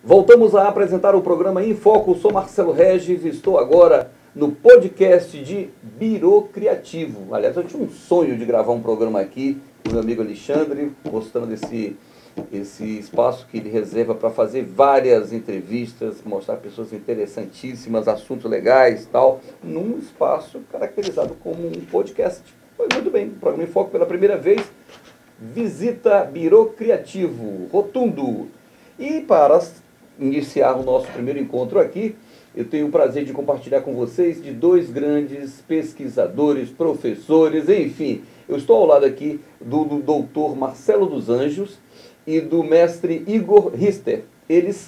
Voltamos a apresentar o programa Em Foco. Sou Marcelo Regis e estou agora no podcast de Biro Criativo. Aliás, eu tinha um sonho de gravar um programa aqui com o meu amigo Alexandre, mostrando esse espaço que ele reserva para fazer várias entrevistas, mostrar pessoas interessantíssimas, assuntos legais e tal, num espaço caracterizado como um podcast. Foi muito bem, o programa Em Foco pela primeira vez visita Biro Criativo, Rotundo. E para iniciar o nosso primeiro encontro aqui, eu tenho o prazer de compartilhar com vocês de dois grandes pesquisadores, professores, enfim. Eu estou ao lado aqui do doutor Marcelo dos Anjos e do mestre Igor Rister. Eles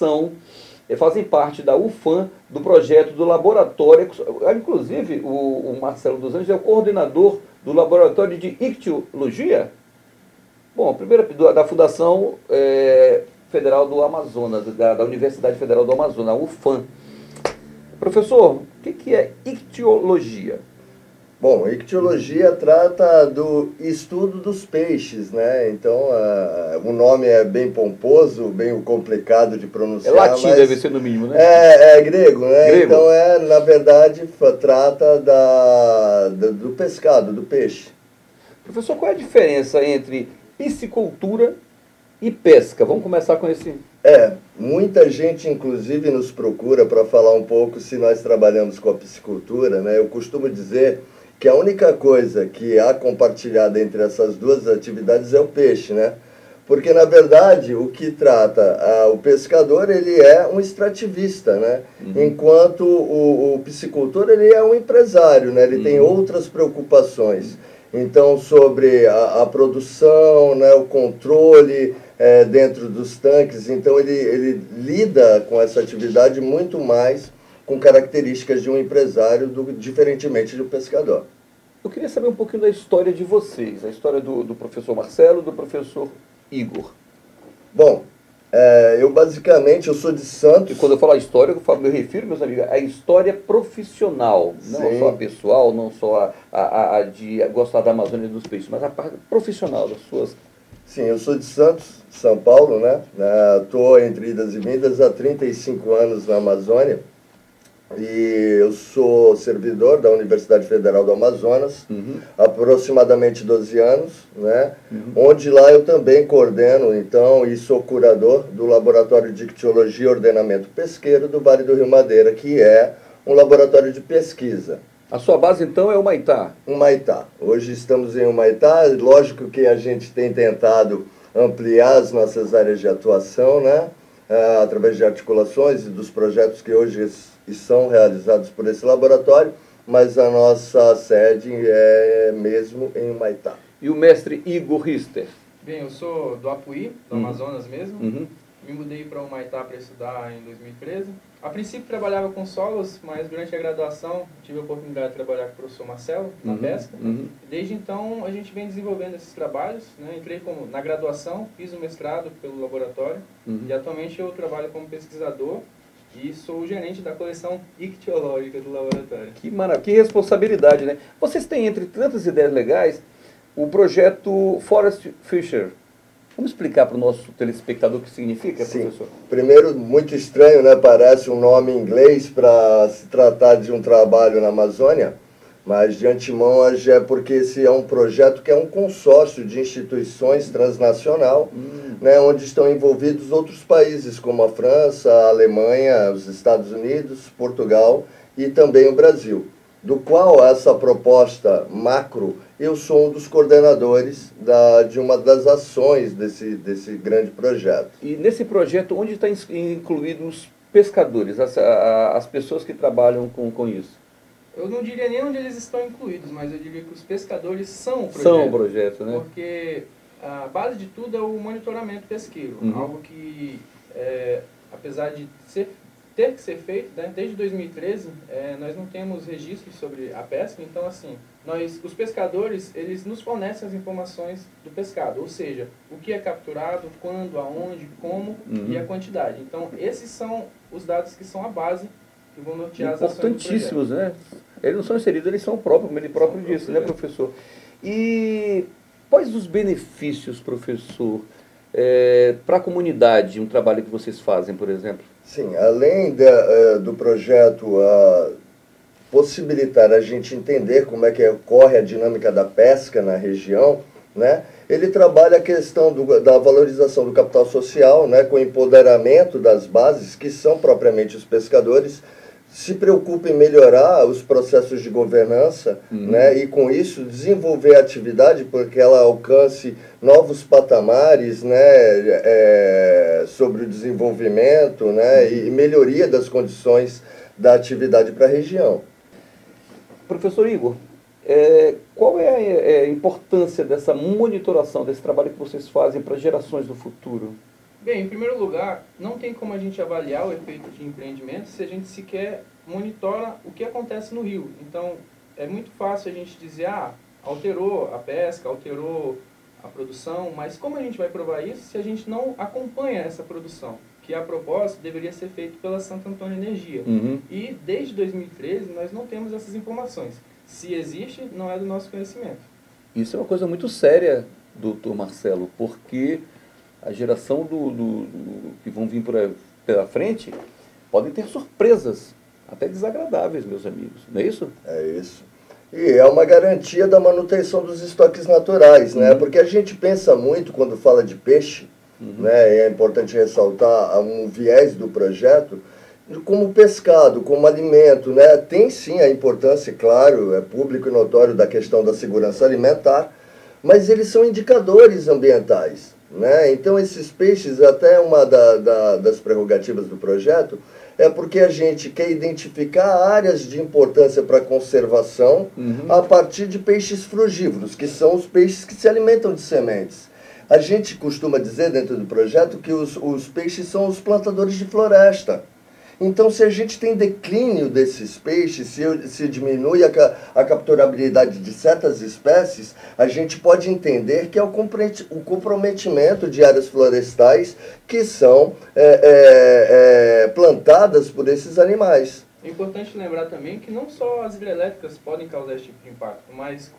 fazem parte da UFAM, do projeto do laboratório. Inclusive, o Marcelo dos Anjos é o coordenador do laboratório de ictiologia. Bom, primeiro da Fundação Federal do Amazonas, da Universidade Federal do Amazonas, a UFAM. Professor, o que é ictiologia? Bom, ictiologia trata do estudo dos peixes, né? Então, o nome é bem pomposo, bem complicado de pronunciar. É latim, mas deve ser no mínimo, né? É grego, né? Grego. Então, na verdade, trata do pescado, do peixe. Professor, qual é a diferença entre piscicultura e pesca? Vamos começar com esse... Muita gente, inclusive, nos procura para falar um pouco se nós trabalhamos com a piscicultura, né? Eu costumo dizer que a única coisa que há compartilhada entre essas duas atividades é o peixe, né? Porque, na verdade, o que trata o pescador, ele é um extrativista, né? Enquanto o piscicultor, ele é um empresário, né? Ele tem outras preocupações. Então, sobre a produção, né? O controle dentro dos tanques. Então, ele lida com essa atividade muito mais com características de um empresário, diferentemente do pescador. Eu queria saber um pouquinho da história de vocês, a história do professor Marcelo e do professor Igor. Bom, eu sou de Santos. E quando eu falo a história, eu me refiro, meus amigos, à história profissional, não Sim. só a pessoal, não só a de gostar da Amazônia e dos peixes, mas a parte profissional das suas... Sim, eu sou de Santos, São Paulo, né? Estou entre idas e vindas há 35 anos na Amazônia. E eu sou servidor da Universidade Federal do Amazonas, aproximadamente 12 anos, né? Onde lá eu também coordeno, então, e sou curador do Laboratório de Ictiologia e Ordenamento Pesqueiro do Vale do Rio Madeira, que é um laboratório de pesquisa. A sua base, então, é Humaitá? Humaitá. Hoje estamos em Humaitá. Lógico que a gente tem tentado ampliar as nossas áreas de atuação, né? Através de articulações e dos projetos que hoje são realizados por esse laboratório, mas a nossa sede é mesmo em Humaitá. E o mestre Igor Rister? Bem, eu sou do Apuí, do Amazonas mesmo. Me mudei para Humaitá para estudar em 2013. A princípio trabalhava com solos, mas durante a graduação tive a oportunidade de trabalhar com o professor Marcelo na pesca. Desde então a gente vem desenvolvendo esses trabalhos, né? Entrei na graduação, fiz o mestrado pelo laboratório e atualmente eu trabalho como pesquisador e sou o gerente da coleção ictiológica do laboratório. Que maravilha, que responsabilidade, né? Vocês têm, entre tantas ideias legais, o projeto Forest Fisher. Vamos explicar para o nosso telespectador o que significa, Sim. professor? Primeiro, muito estranho, né? Parece um nome em inglês para se tratar de um trabalho na Amazônia, mas de antemão é porque esse é um projeto que é um consórcio de instituições transnacional, né? Onde estão envolvidos outros países, como a França, a Alemanha, os Estados Unidos, Portugal e também o Brasil, do qual essa proposta macro, eu sou um dos coordenadores de uma das ações desse grande projeto. E nesse projeto, onde estão incluídos os pescadores, as pessoas que trabalham com isso? Eu não diria nem onde eles estão incluídos, mas eu diria que os pescadores são o projeto. São o projeto, né? Porque a base de tudo é o monitoramento pesqueiro, algo que, apesar de ter que ser feito, né, desde 2013, nós não temos registros sobre a pesca, então assim, os pescadores, eles nos fornecem as informações do pescado, ou seja, o que é capturado, quando, aonde, como e a quantidade. Então, esses são os dados que são a base que vão nortear as ações do projeto. Importantíssimos, né? Eles não são inseridos, eles são próprios, como ele próprio disse, né, professor? E quais os benefícios, professor, para a comunidade, um trabalho que vocês fazem, por exemplo? Sim, além do projeto possibilitar a gente entender como é que ocorre a dinâmica da pesca na região, né? Ele trabalha a questão da valorização do capital social, né, com o empoderamento das bases, que são propriamente os pescadores, se preocupa em melhorar os processos de governança, né, e com isso desenvolver a atividade porque ela alcance novos patamares, né, sobre o desenvolvimento, né, e melhoria das condições da atividade para a região. Professor Igor, qual é a importância dessa monitoração, desse trabalho que vocês fazem para gerações do futuro? Bem, em primeiro lugar, não tem como a gente avaliar o efeito de empreendimento se a gente sequer monitora o que acontece no rio. Então, é muito fácil a gente dizer, alterou a pesca, alterou a produção, mas como a gente vai provar isso se a gente não acompanha essa produção? Que a propósito deveria ser feito pela Santo Antônio Energia. E desde 2013 nós não temos essas informações. Se existe, não é do nosso conhecimento. Isso é uma coisa muito séria, doutor Marcelo, porque a geração que vão vir pela frente podem ter surpresas, até desagradáveis, meus amigos. Não é isso? É isso. E é uma garantia da manutenção dos estoques naturais, né? Porque a gente pensa muito quando fala de peixe, né? E é importante ressaltar um viés do projeto, como pescado, como alimento, né? Tem sim a importância, claro, é público e notório da questão da segurança alimentar, mas eles são indicadores ambientais, né? Então esses peixes, até uma das prerrogativas do projeto, é porque a gente quer identificar áreas de importância para a conservação a partir de peixes frugívoros, que são os peixes que se alimentam de sementes. A gente costuma dizer dentro do projeto que os peixes são os plantadores de floresta. Então, se a gente tem declínio desses peixes, se diminui a capturabilidade de certas espécies, a gente pode entender que é o comprometimento de áreas florestais que são plantadas por esses animais. É importante lembrar também que não só as hidrelétricas podem causar esse tipo de impacto, mas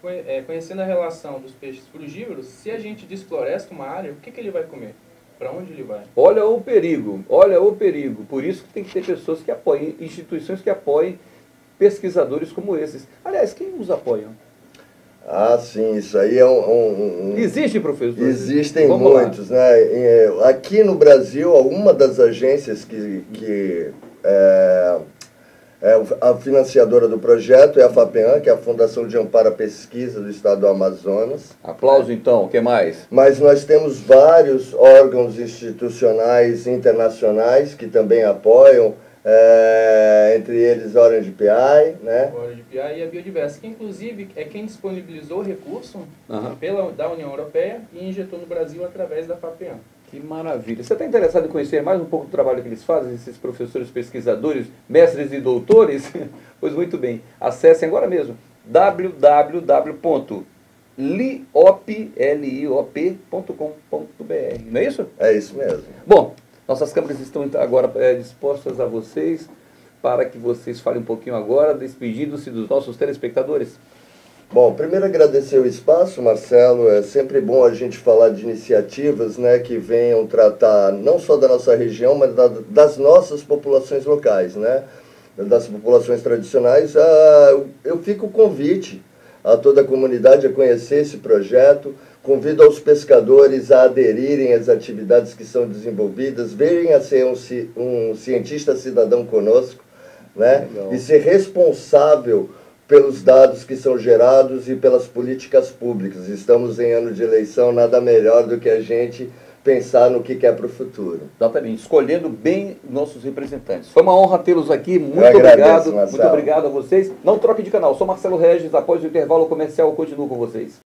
conhecendo a relação dos peixes frugívoros, se a gente desfloresta uma área, o que ele vai comer? Para onde ele vai? Olha o perigo, olha o perigo. Por isso que tem que ter pessoas que apoiem, instituições que apoiem pesquisadores como esses. Aliás, quem os apoia? Ah, sim, isso aí é Existe, professor? Existem muitos, né? Aqui no Brasil, uma das agências que a financiadora do projeto é a FAPEAM, que é a Fundação de Amparo à Pesquisa do Estado do Amazonas. Aplauso então, o que mais? Mas nós temos vários órgãos institucionais internacionais que também apoiam, entre eles a Orange PI, né? A Orange PI e a Biodiversa, que inclusive é quem disponibilizou o recurso da União Europeia e injetou no Brasil através da FAPEAM. Que maravilha. Você está interessado em conhecer mais um pouco do trabalho que eles fazem, esses professores pesquisadores, mestres e doutores? Pois muito bem. Acessem agora mesmo www.liop.com.br. Não é isso? É isso mesmo. Bom, nossas câmeras estão agora dispostas a vocês para que vocês falem um pouquinho agora, despedindo-se dos nossos telespectadores. Bom, primeiro agradecer o espaço, Marcelo. É sempre bom a gente falar de iniciativas, né, que venham tratar não só da nossa região, mas das nossas populações locais, né, das populações tradicionais. Eu fico o convite a toda a comunidade a conhecer esse projeto. Convido aos pescadores a aderirem às atividades que são desenvolvidas, virem a ser um cientista cidadão conosco, né, e ser responsável pelos dados que são gerados e pelas políticas públicas. Estamos em ano de eleição, nada melhor do que a gente pensar no que quer para o futuro. Exatamente, escolhendo bem nossos representantes. Foi uma honra tê-los aqui, muito obrigado. Muito obrigado a vocês. Não troque de canal, sou Marcelo Regis, após o intervalo comercial eu continuo com vocês.